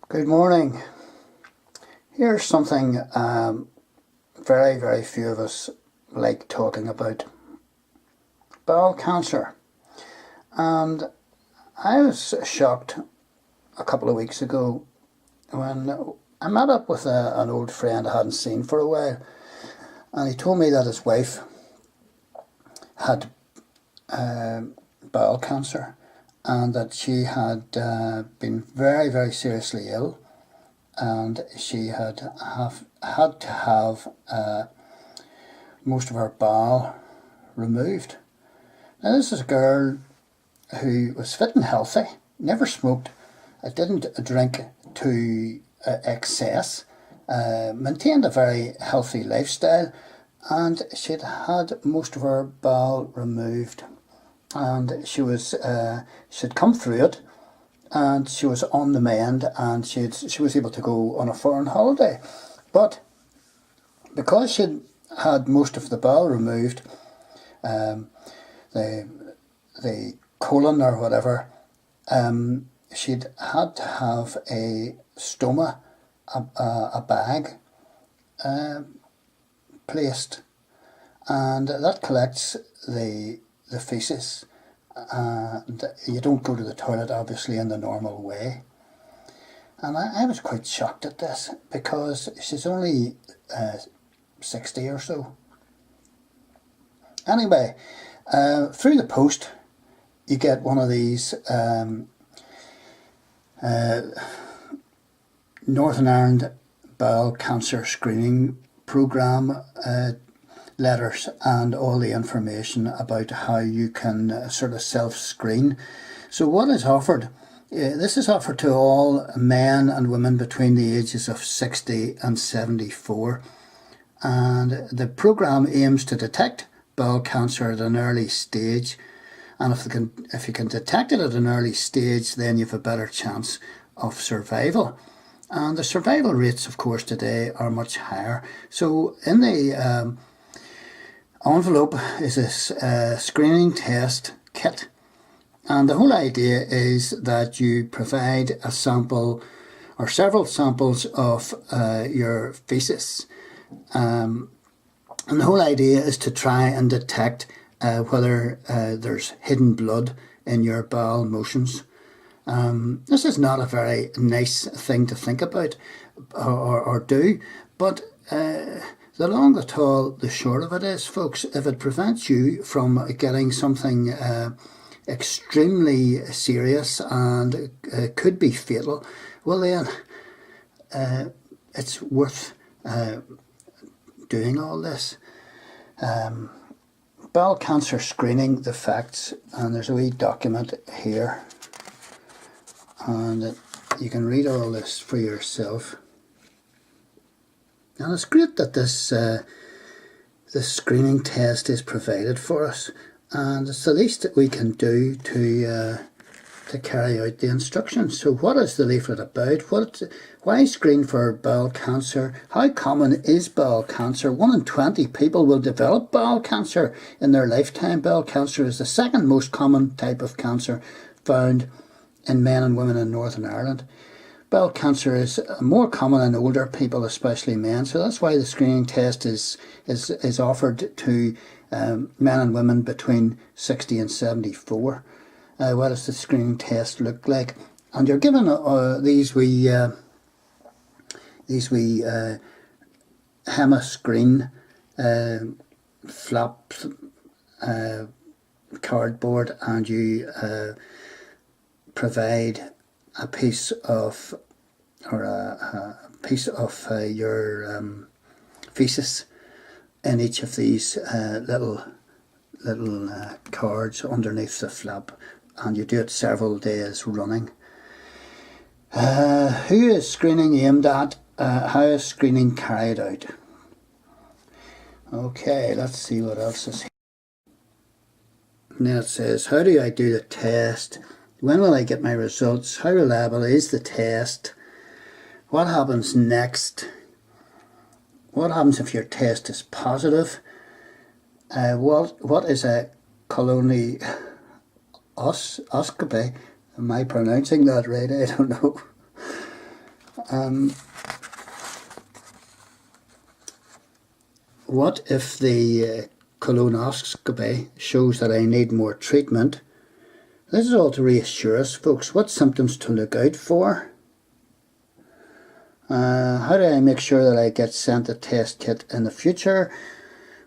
Good morning. Here's something very few of us like talking about. Bowel cancer. And I was shocked a couple of weeks ago when I met up with an old friend I hadn't seen for a while, and he told me that his wife had bowel cancer and that she had been very seriously ill, and she had to have most of her bowel removed. Now, this is a girl who was fit and healthy, never smoked, didn't drink to excess, maintained a very healthy lifestyle, and she'd had most of her bowel removed, and she'd come through it, and she was on the mend, and she was able to go on a foreign holiday. But because she'd had most of the bowel removed, the colon or whatever, she'd had to have a stoma, a bag, placed, and that collects the faeces, and you don't go to the toilet obviously in the normal way. And I was quite shocked at this, because she's only 60 or so. Anyway, through the post you get one of these Northern Ireland Bowel Cancer Screening Programme letters, and all the information about how you can sort of self-screen. So what is offered? This is offered to all men and women between the ages of 60 and 74, and the programme aims to detect bowel cancer at an early stage, and if you can detect it at an early stage, then you have a better chance of survival. And the survival rates, of course, today are much higher. So in the envelope is this screening test kit, and the whole idea is that you provide a sample or several samples of your faeces, and the whole idea is to try and detect whether there's hidden blood in your bowel motions. This is not a very nice thing to think about or do, but the long, the tall, the short of it is, folks, if it prevents you from getting something extremely serious and could be fatal, well then it's worth doing all this. Bowel cancer screening, the facts, and there's a wee document here, and you can read all this for yourself. And it's great that this screening test is provided for us, and it's the least that we can do to carry out the instructions. So what is the leaflet about? Why screen for bowel cancer? How common is bowel cancer? 1 in 20 people will develop bowel cancer in their lifetime. Bowel cancer is the second most common type of cancer found in men and women in Northern Ireland. Bowel cancer is more common in older people, especially men, so that's why the screening test is offered to men and women between 60 and 74. What does the screening test look like? And you're given these wee Hemascreen flap cardboard, and you provide a piece of your faeces in each of these little cards underneath the flap, and you do it several days running. Who is screening aimed at? How is screening carried out? Okay, let's see what else is here. Now it says, how do I do the test? When will I get my results? How reliable is the test? What happens next? What happens if your test is positive? What is a colonoscopy? Am I pronouncing that right? I don't know. What if the colonoscopy shows that I need more treatment? This is all to reassure us, folks. What symptoms to look out for? How do I make sure that I get sent a test kit in the future?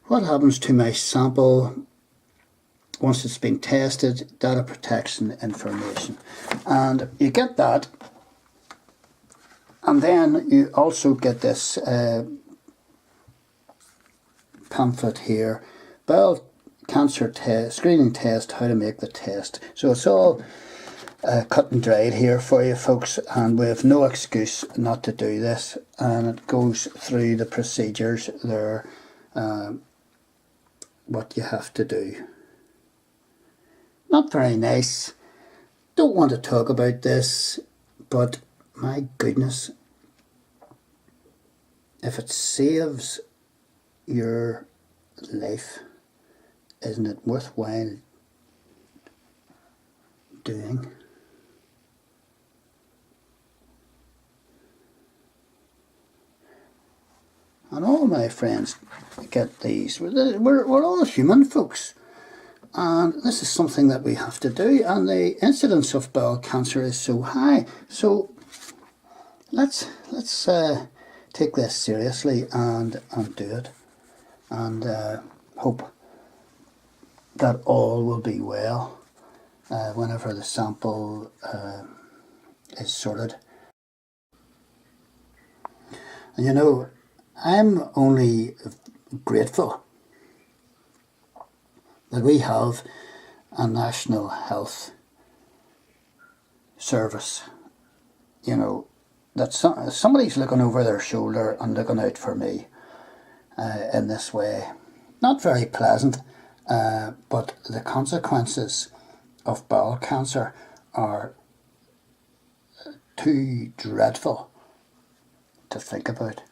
What happens to my sample once it's been tested? Data protection information. And you get that. And then you also get this pamphlet here, Bowel Cancer screening test, how to make the test. So it's all cut and dried here for you folks, and we have no excuse not to do this, and it goes through the procedures there, what you have to do. Not very nice. Don't want to talk about this, but my goodness, if it saves your life, isn't it worthwhile doing? And all my friends get these. We're all human, folks, and this is something that we have to do, and the incidence of bowel cancer is so high. So let's take this seriously and do it, and hope that all will be well whenever the sample is sorted. And you know, I'm only grateful that we have a national health service, you know, that somebody's looking over their shoulder and looking out for me in this way. Not very pleasant, but the consequences of bowel cancer are too dreadful to think about.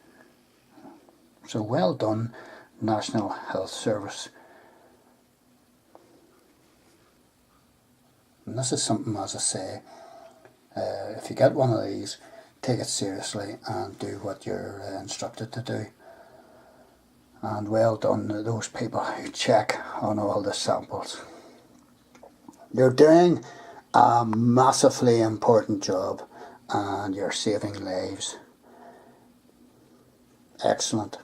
So well done, National Health Service. And this is something, as I say, if you get one of these, take it seriously and do what you're instructed to do. And well done to those people who check on all the samples. You're doing a massively important job, and you're saving lives. Excellent.